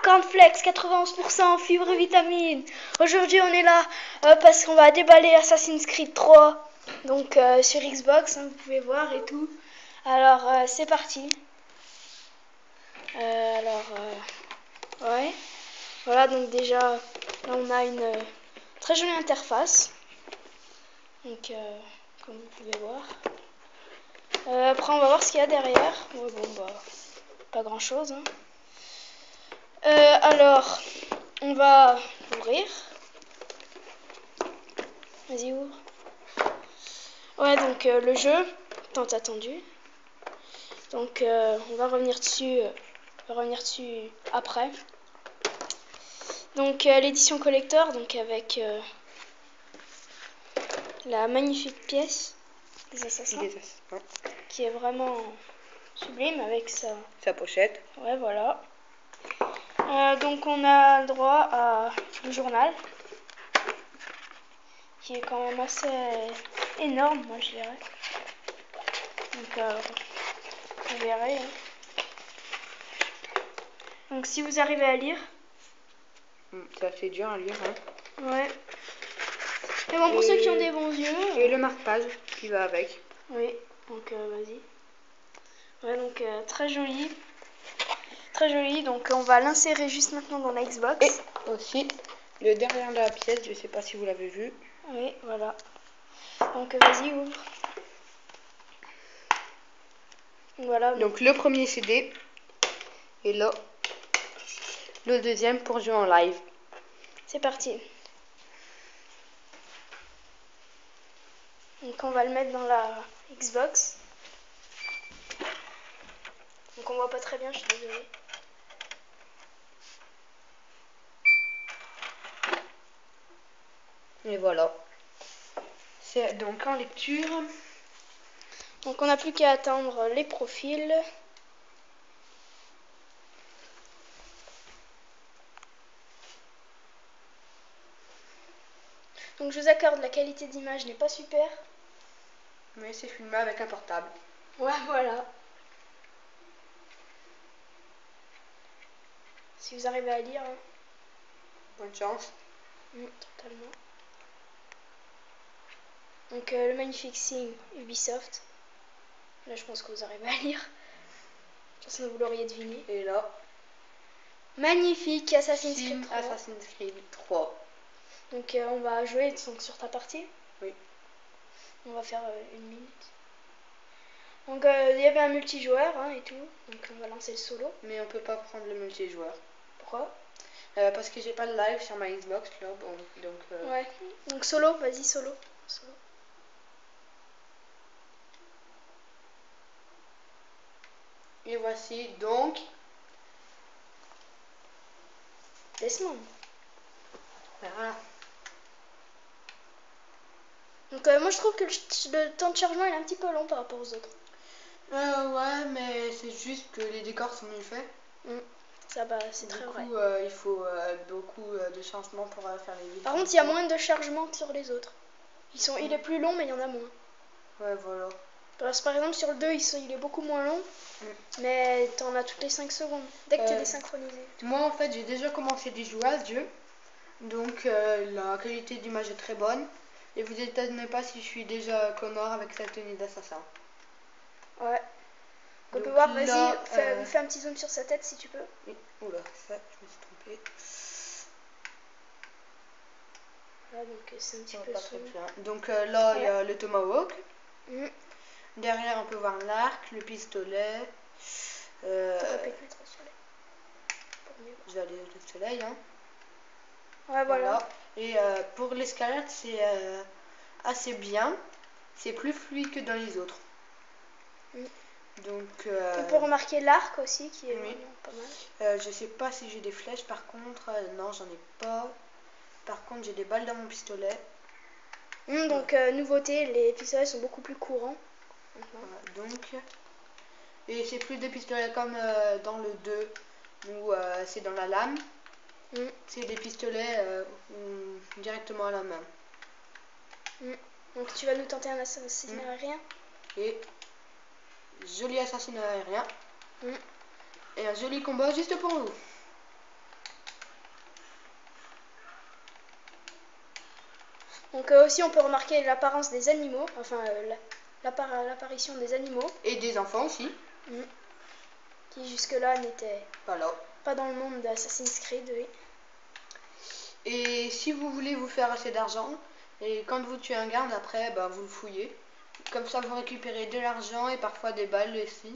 Cornflakes, 91% fibres et vitamines. Aujourd'hui, on est là parce qu'on va déballer Assassin's Creed 3. Donc, sur Xbox, hein, vous pouvez voir et tout. Alors, c'est parti. Ouais. Voilà, donc déjà, là, on a une très jolie interface. Donc, comme vous pouvez voir. Après, on va voir ce qu'il y a derrière. Ouais, bon, bah, pas grand-chose, hein. Alors, on va ouvrir. Vas-y, ouvre. Ouais, donc le jeu, tant attendu. Donc, on va revenir dessus après. Donc, l'édition collector, donc avec la magnifique pièce des assassins, qui est vraiment sublime avec sa pochette. Ouais, voilà. Donc, on a le droit à le journal, qui est quand même assez énorme, moi je dirais. Donc, vous verrez. Hein. Donc, si vous arrivez à lire. C'est assez dur à lire. Hein. Ouais. Mais bon, pour ceux qui ont des bons yeux. Et le marque-page qui va avec. Oui, donc vas-y. Ouais, donc très joli. Très joli, donc on va l'insérer juste maintenant dans la Xbox. Et aussi, le derrière de la pièce, je sais pas si vous l'avez vu. Oui, voilà. Donc vas-y, ouvre. Voilà. Donc le premier CD. Et là, le deuxième pour jouer en live. C'est parti. Donc on va le mettre dans la Xbox. Donc on voit pas très bien, je suis désolée. Et voilà. C'est donc en lecture. Donc on n'a plus qu'à attendre les profils. Donc je vous accorde, la qualité d'image n'est pas super. Mais c'est filmé avec un portable. Ouais, voilà. Si vous arrivez à lire. Hein. Bonne chance. Totalement. Donc le magnifique signe Ubisoft. Là je pense que vous arrivez à lire. De toute façon vous l'auriez deviné. Et là. Magnifique Assassin's Creed 3. Assassin's Creed 3. Donc on va jouer donc, sur ta partie. Oui. On va faire 1 minute. Donc il y avait un multijoueur hein, et tout. Donc on va lancer le solo. Mais on peut pas prendre le multijoueur. Pourquoi? Parce que j'ai pas de live sur ma Xbox là. Bon, donc. Ouais. Donc solo, vas-y solo. Et voici donc. Desmond. Voilà. Donc moi je trouve que le temps de chargement est un petit peu long par rapport aux autres. Ouais, mais c'est juste que les décors sont mieux faits. Ça bah c'est très vrai. Du coup, il faut beaucoup de changements pour faire les vidéos. Par contre, il y a moins de chargement que sur les autres. Il est plus long, mais il y en a moins. Ouais, voilà. Parce que, par exemple, sur le 2, il est beaucoup moins long, mais t'en as toutes les 5 secondes, dès que tu es désynchronisé. Moi, en fait, j'ai déjà commencé d'y jouer à ce jeu. Donc, la qualité d'image est très bonne. Et vous étonnez pas si je suis déjà connard avec cette tenue d'assassin. Ouais. On Donc peut voir, vas-y, là, fais un petit zoom sur sa tête si tu peux. Oui. Oula, ça, je me suis trompée. Voilà, donc c'est un petit peu Pas sombre. très bien. Donc là, il y a le tomahawk. Derrière, on peut voir l'arc, le pistolet. T'aurais pu te mettre au soleil. Vous allez au soleil, hein. Ouais, voilà. Et pour l'escalade, c'est assez bien. C'est plus fluide que dans les autres. Donc, on peut remarquer l'arc aussi, qui est vraiment pas mal. Je sais pas si j'ai des flèches par contre. Non, j'en ai pas. Par contre, j'ai des balles dans mon pistolet. Donc, nouveauté, les pistolets sont beaucoup plus courants. Voilà, donc, et c'est plus des pistolets comme dans le 2 où c'est dans la lame. C'est des pistolets directement à la main. Donc tu vas nous tenter un assassinat aérien. Et joli assassinat aérien. Et un joli combat juste pour nous. Donc aussi on peut remarquer l'apparence des animaux, enfin l'apparition des animaux. Et des enfants aussi. Qui jusque-là n'étaient pas dans le monde d'Assassin's Creed, oui. Et si vous voulez vous faire assez d'argent, et quand vous tuez un garde, après, bah, vous le fouillez. Comme ça, vous récupérez de l'argent et parfois des balles aussi.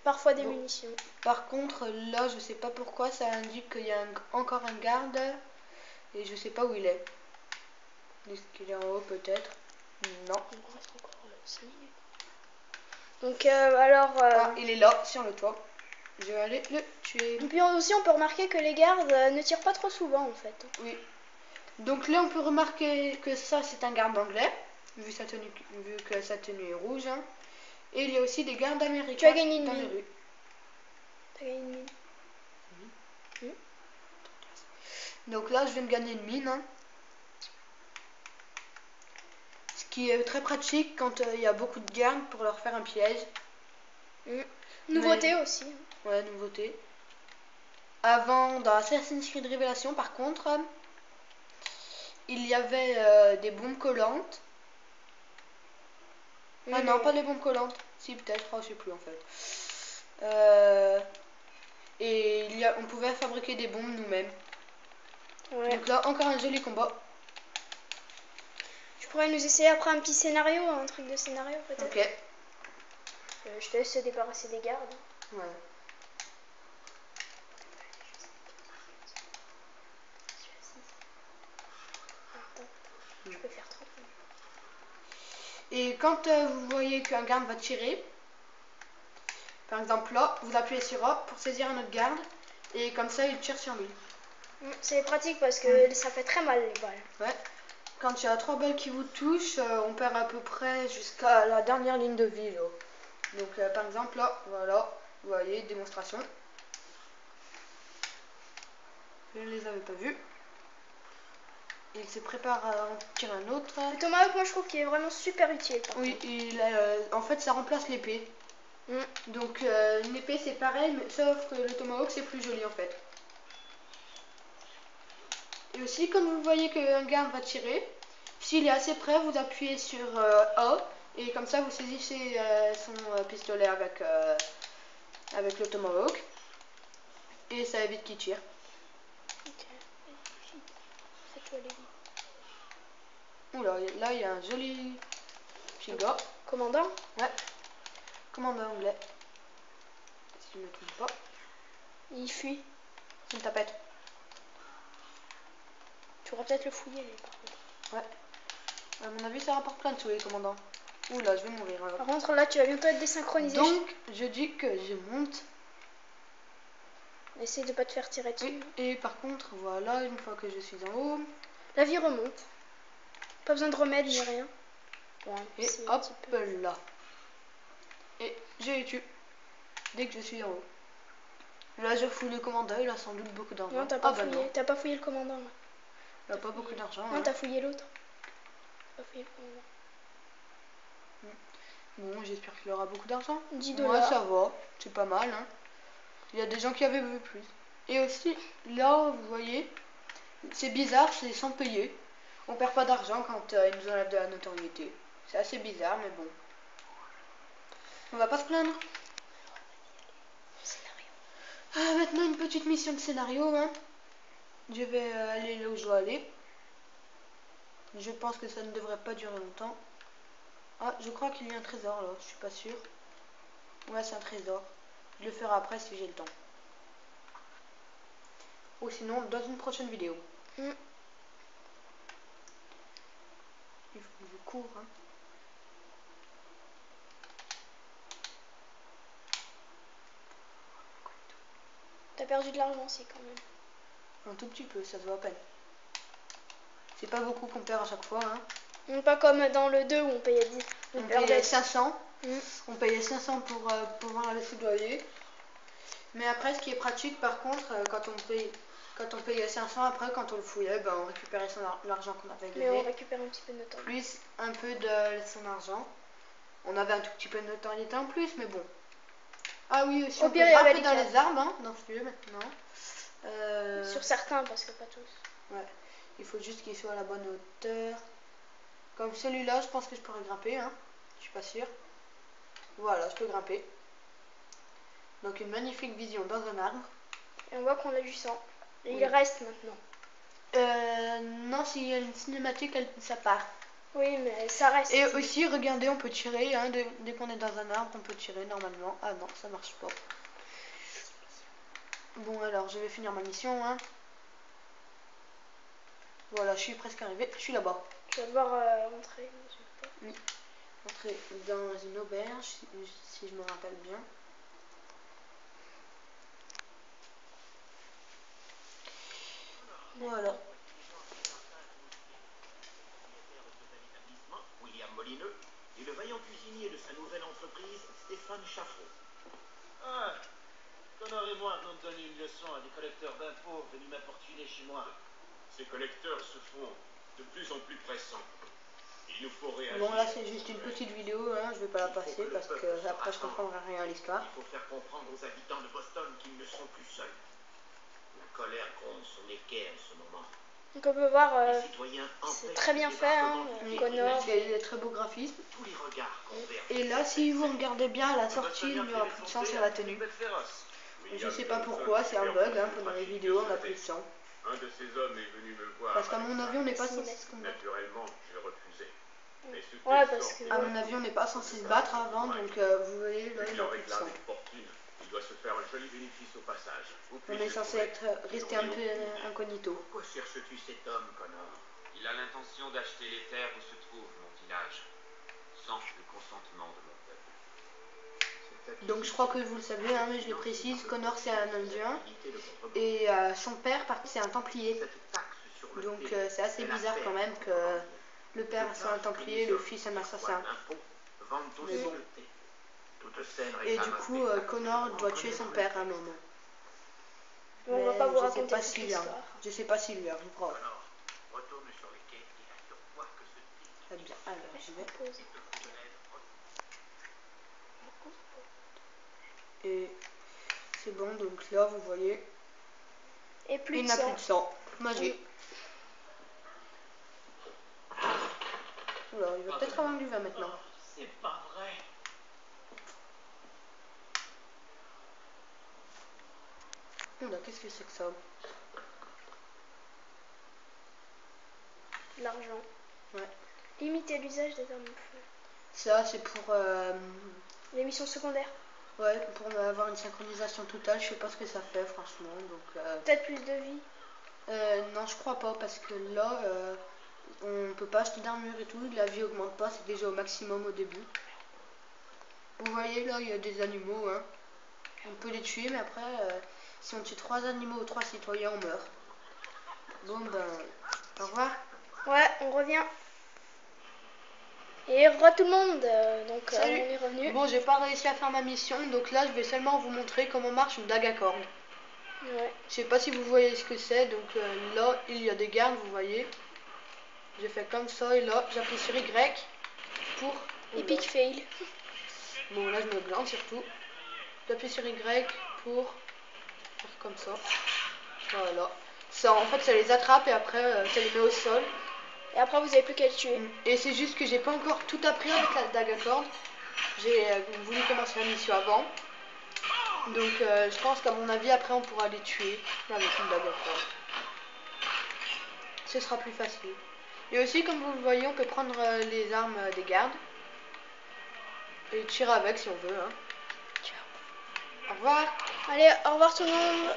Parfois des munitions. Par contre, là, je sais pas pourquoi, ça indique qu'il y a encore un garde. Et je sais pas où il est. Est-ce qu'il est en haut, peut-être? Non. Il reste encore 5 minutes. Donc, alors... il est là, sur le toit. Je vais aller le tuer. Et puis aussi, on peut remarquer que les gardes ne tirent pas trop souvent, en fait. Oui. Donc là, on peut remarquer que ça, c'est un garde anglais, vu que sa tenue est rouge. Hein. Et il y a aussi des gardes américains. Tu as gagné une dans mine. les rues. Tu as gagné une mine. Donc là, je viens de gagner une mine. Hein. Ce qui est très pratique quand il y a beaucoup de gardes pour leur faire un piège. Nouveauté aussi. Ouais, nouveauté. Avant, dans Assassin's Creed Révélation, par contre, il y avait des bombes collantes. Ah non, pas les bombes collantes. Si, peut-être, je sais plus en fait. Et on pouvait fabriquer des bombes nous-mêmes. Ouais. Donc là, encore un joli combat. Tu pourrais nous essayer après un petit scénario, un truc de scénario peut-être. Ok. Je te laisse te débarrasser des gardes. Ouais. Je peux faire 30 minutes. Et quand vous voyez qu'un garde va tirer, par exemple là, vous appuyez sur A pour saisir un autre garde et comme ça il tire sur lui. C'est pratique parce que ça fait très mal les balles. Ouais. Quand il y a 3 balles qui vous touchent, on perd à peu près jusqu'à la dernière ligne de vie. Là. Donc par exemple là, voilà, vous voyez, démonstration. Je ne les avais pas vus. Il se prépare à en tirer un autre. Le tomahawk, moi je trouve qu'il est vraiment super utile. Oui, en fait ça remplace l'épée. Donc une épée c'est pareil, mais sauf que le tomahawk c'est plus joli en fait. Et aussi quand vous voyez qu'un garde va tirer, s'il est assez près, vous appuyez sur A et comme ça vous saisissez son pistolet avec le tomahawk et ça évite qu'il tire. Ok. C'est toi les Oula, là il y a un joli petit gars. Commandant? Ouais. Commandant anglais. Si je ne me trompe pas. Il fuit. C'est une tapette. Tu pourras peut-être le fouiller lui par contre. Ouais. À mon avis ça rapporte plein de sous les commandants. Oula, je vais mourir. Par contre là tu vas bientôt être désynchronisé. Donc je dis que je monte. Essaye de pas te faire tirer dessus. Oui. Et par contre, voilà, une fois que je suis en haut. La vie remonte. Pas besoin de remède ni rien. Bon, et hop là. Et je les tue. Dès que je suis en haut. Là je fouille le commandant, il a sans doute beaucoup d'argent. Non, t'as pas fouillé. T'as pas fouillé le commandant là. Il a pas beaucoup d'argent. Non, t'as fouillé l'autre. T'as pas fouillé le commandant. Bon, j'espère qu'il aura beaucoup d'argent. 10 $. Moi ça va, c'est pas mal. Hein. Il y a des gens qui avaient vu plus. Et aussi, là, vous voyez, c'est bizarre, c'est sans payer. On perd pas d'argent quand ils nous enlèvent de la notoriété. C'est assez bizarre, mais bon. On va pas se plaindre. Maintenant, une petite mission de scénario. Hein. Je vais aller là où je dois aller. Je pense que ça ne devrait pas durer longtemps. Ah, je crois qu'il y a un trésor là, je suis pas sûre. Ouais, c'est un trésor. Je le ferai après si j'ai le temps. Ou sinon, dans une prochaine vidéo. Il faut que je cours. Hein. T'as perdu de l'argent aussi quand même. Un tout petit peu, ça se voit à peine. C'est pas beaucoup qu'on perd à chaque fois. Hein. Pas comme dans le 2 où on payait 10. On payait 500. On payait 500 pour pouvoir le soudoyer. Mais après, ce qui est pratique, par contre, quand on payait 500, après, quand on le fouillait, ben, on récupérait l'argent qu'on avait donné. Mais on récupère un petit peu de notre temps. Plus un peu de son argent. On avait un tout petit peu de notoriété en plus, mais bon. Ah oui, aussi, on peut grimper dans les arbres, hein, dans ce lieu maintenant. Sur certains, parce que pas tous. Ouais, il faut juste qu'ils soient à la bonne hauteur. Comme celui-là, je pense que je pourrais grimper, hein. Je suis pas sûre. Voilà, je peux grimper. Donc une magnifique vision dans un arbre. Et on voit qu'on a du sang. Et Oui. il reste maintenant. Non, s'il y a une cinématique, ça part. Oui, mais ça reste. Et aussi, regardez, on peut tirer, hein, dès qu'on est dans un arbre, on peut tirer normalement. Ah non, ça marche pas. Bon, alors, je vais finir ma mission, hein. Voilà, je suis presque arrivé, je suis là-bas. Tu vas devoir rentrer. Oui, entrer dans une auberge, si je me rappelle bien. Voilà. William Molineux et le vaillant cuisinier de sa nouvelle entreprise, Stéphane Chaffreau. Ah, Connor et moi venons de donner une leçon à des collecteurs d'impôts venus m'importuner chez moi. Ces collecteurs se font de plus en plus pressants. Il nous faut réagir. Bon, là, c'est juste une petite vidéo, hein, je vais pas la passer parce que après, je comprendrai rien à l'histoire. Il faut faire comprendre aux habitants de Boston qu'ils ne seront plus seuls. La colère gronde sur les quais en ce moment. Donc on peut voir, Les citoyens c'est très bien fait, hein, Connor. Il y a des très beaux graphismes. Tous les regards convergent. Et là, si vous regardez bien à la sortie, il n'y aura plus de sang sur la tenue. Je sais pas pourquoi, c'est un bug, hein, pendant les vidéos, on a plus de sang. Un de ces hommes est venu me voir. Parce qu'à mon avis, on n'est pas censé se combattre. Naturellement, j'ai refusé. Mais sous Ouais, telle parce sorte que. À mon avis, on n'est pas censé se battre avant, donc vous voyez, là, il n'y a plus de sang. fortune. Il doit se faire un joli bénéfice au passage. On est censé rester un peu incognito. Pourquoi cherches-tu cet homme, Connor? Il a l'intention d'acheter les terres où se trouve mon village, sans le consentement de mon peuple. Donc je crois que vous le savez, hein, mais je le précise, Connor c'est un Indien et son père c'est un Templier. Donc c'est assez bizarre quand même que le père soit un Templier, le fils un assassin. Mais bon. Et du coup, Connor doit tuer son père à un moment. On va pas vous je sais raconter pas toute s'il l'histoire. je sais pas s'il lui arrivera. Retourne sur les quais et assure-toi que ce type Très bien, alors j'y vais. Et c'est bon, donc là vous voyez, Et plus il de n'a plus sang. de sang. Magie. Alors il va peut-être avoir du vin maintenant. C'est pas vrai. Oula, qu'est-ce que c'est que ça? De l'argent. Ouais. Limiter l'usage des armes de feu. Ça c'est pour Les missions secondaires. ouais, pour avoir une synchronisation totale, je sais pas ce que ça fait franchement. Donc Peut-être plus de vie. non, je crois pas parce que là on peut pas acheter d'armure et tout, la vie augmente pas, c'est déjà au maximum au début. Vous voyez là, il y a des animaux, hein. On peut les tuer, mais après si on tue 3 animaux ou 3 citoyens, on meurt. Bon ben, au revoir. Ouais, on revient. Et re tout le monde. Donc Salut. on est revenu. Bon, j'ai pas réussi à faire ma mission, donc là je vais seulement vous montrer comment marche une dague à cordes. Ouais. Je sais pas si vous voyez ce que c'est, donc là il y a des gardes, vous voyez. J'ai fait comme ça et là j'appuie sur Y pour... Epic fail. Bon là je me glande surtout. J'appuie sur Y pour faire comme ça. Voilà. Ça en fait ça les attrape et après ça les met au sol. Et après vous avez plus qu'à le tuer. Et c'est juste que j'ai pas encore tout appris avec la dague à cordes. J'ai voulu commencer la mission avant. Donc je pense qu'à mon avis après on pourra les tuer avec une dague à cordes. Ce sera plus facile. Et aussi comme vous le voyez on peut prendre les armes des gardes. Et tirer avec si on veut. Hein. Au revoir. Allez, au revoir tout le monde.